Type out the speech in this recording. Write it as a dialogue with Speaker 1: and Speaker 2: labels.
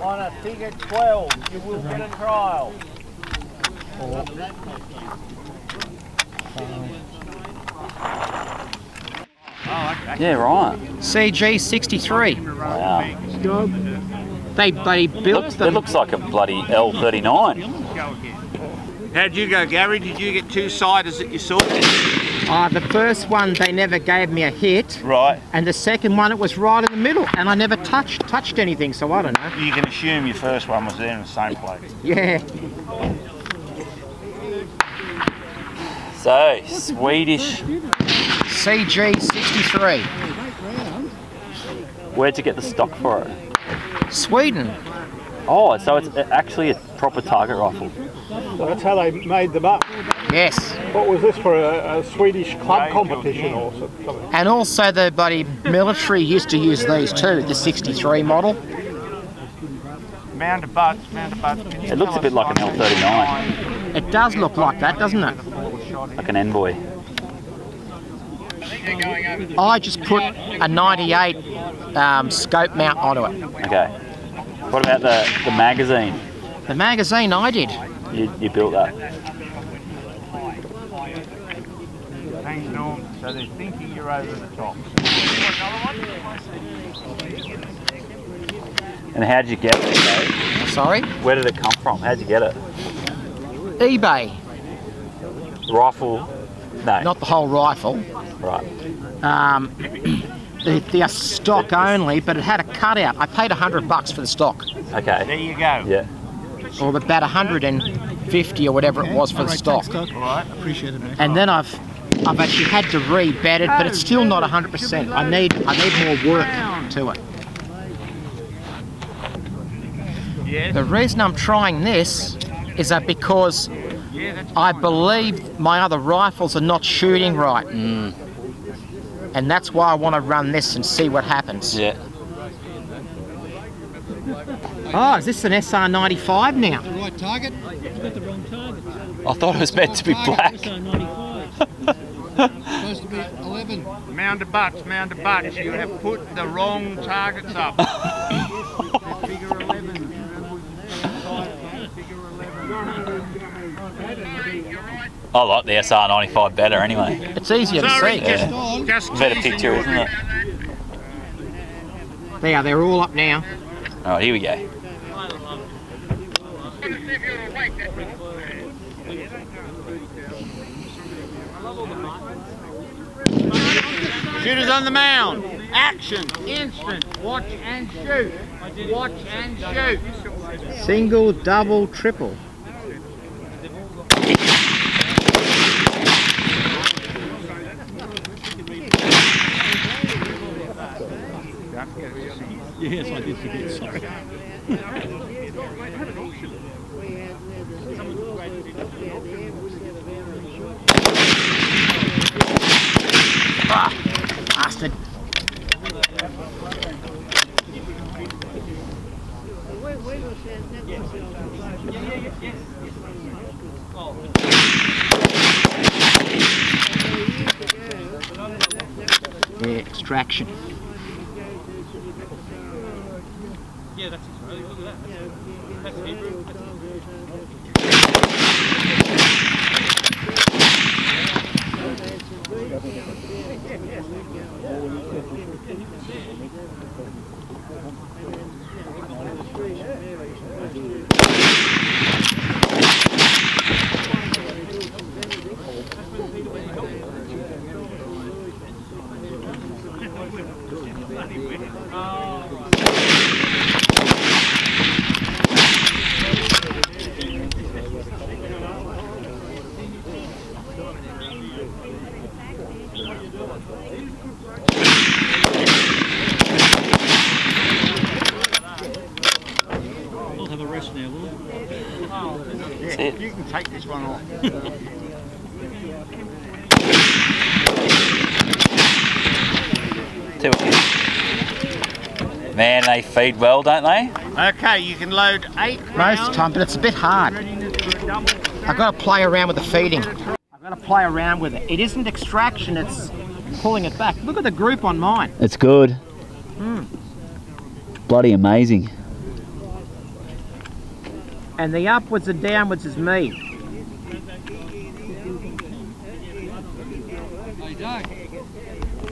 Speaker 1: On a figure 12, you will get a trial.
Speaker 2: Yeah, right.
Speaker 3: CG63.
Speaker 2: Wow.
Speaker 3: They built them.
Speaker 2: It looks like a bloody L39.
Speaker 1: How'd you go, Gary? Did you get two siders that you saw?
Speaker 3: The first one, they never gave me a hit.
Speaker 1: Right.
Speaker 3: And the second one, it was right in the middle. And I never touched anything, so I don't know.
Speaker 1: You can assume your first one was there in the same place.
Speaker 3: Yeah.
Speaker 2: So, Swedish.
Speaker 3: CG63.
Speaker 2: Where'd you get the stock for it?
Speaker 3: Sweden.
Speaker 2: Oh, so it's actually a proper target rifle.
Speaker 4: So that's how they made them up.
Speaker 3: Yes.
Speaker 4: What was this for, a Swedish club competition or something?
Speaker 3: And also the bloody military used to use these too, the 63 model.
Speaker 1: Mound of butts.
Speaker 2: It looks a bit like an L39.
Speaker 3: It does look like that, doesn't it?
Speaker 2: Like an Envoy.
Speaker 3: I just put a 98 scope mount onto it.
Speaker 2: Okay. What about the magazine?
Speaker 3: The magazine I did.
Speaker 2: You built that?
Speaker 1: Thanks, Norm. So they're thinking you're over the top.
Speaker 2: And how did you get it, Dave?
Speaker 3: Sorry?
Speaker 2: Where did it come from? How did you get it?
Speaker 3: eBay.
Speaker 2: Rifle? No.
Speaker 3: Not the whole rifle.
Speaker 2: Right.
Speaker 3: They're stock only, but it had a cutout. I paid $100 for the stock.
Speaker 2: Okay.
Speaker 1: There you go.
Speaker 2: Yeah.
Speaker 3: Or about 150 or whatever it was for the stock.
Speaker 1: All right. Appreciate it, mate.
Speaker 3: And then I've actually had to rebed it, but it's still not 100%. I need more work to it.
Speaker 1: Yes.
Speaker 3: The reason I'm trying this is that because I believe my other rifles are not shooting right. And that's why I want to run this and see what happens.
Speaker 2: Yeah.
Speaker 3: Oh, is this an SR95 now?
Speaker 5: The right target? You've got the wrong target.
Speaker 2: I thought it was meant to be black.
Speaker 5: Supposed to be 11.
Speaker 1: Mound of butts. You have put the wrong targets up. Figure 11. Figure 11.
Speaker 2: I like the SR95 better anyway.
Speaker 3: It's easier to see.
Speaker 1: Just
Speaker 2: Better picture, isn't it?
Speaker 3: They're all up now.
Speaker 2: Alright, here we go.
Speaker 1: Shooters on the mound. Action. Instant. Watch and shoot. Watch and shoot.
Speaker 3: Single, double, triple.
Speaker 5: Yes, I did forget, sorry.
Speaker 3: Ah, bastard. Yeah, extraction.
Speaker 5: Yeah, that's Israeli. Look at that. That's Hebrew. We'll have a rest now, will we?
Speaker 1: Yeah, you can take this one off.
Speaker 2: Man, they feed well, don't they?
Speaker 1: Okay, you can load 8 rounds.
Speaker 3: Most of the time, but it's a bit hard. I've got to play around with the feeding. I've got to play around with it. It isn't extraction, it's pulling it back. Look at the group on mine.
Speaker 2: It's good. Bloody amazing.
Speaker 3: and the upwards and downwards is me.
Speaker 5: Hey, Doug.